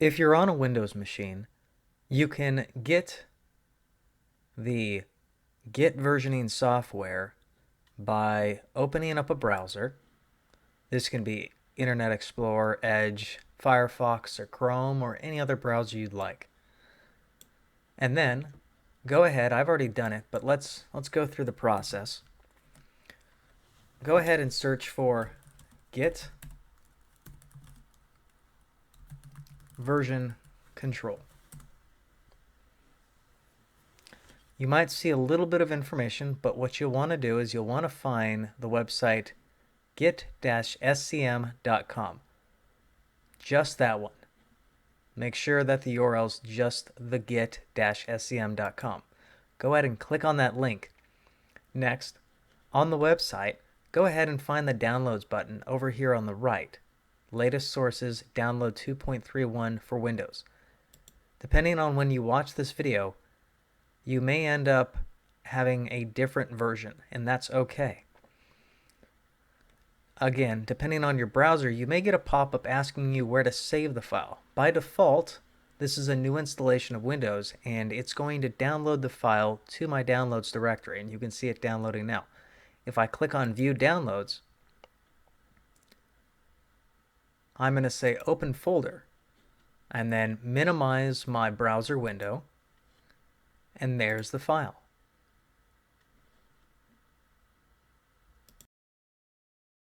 If you're on a Windows machine, you can get the Git versioning software by opening up a browser. This can be Internet Explorer, Edge, Firefox, or Chrome, or any other browser you'd like. And then go ahead, I've already done it, but let's go through the process. Go ahead and search for Git version control. You might see a little bit of information, but what you'll want to do is you'll want to find the website git-scm.com. Just that one. Make sure that the URL is just the git-scm.com. Go ahead and click on that link. Next, on the website, go ahead and find the Downloads button over here on the right. Latest sources, download 2.31 for Windows. Depending on when you watch this video, you may end up having a different version, and that's okay. Again, depending on your browser, you may get a pop-up asking you where to save the file. By default, this is a new installation of Windows, and it's going to download the file to my downloads directory, and you can see it downloading now. If I click on View Downloads, I'm going to say Open Folder, and then minimize my browser window, and there's the file.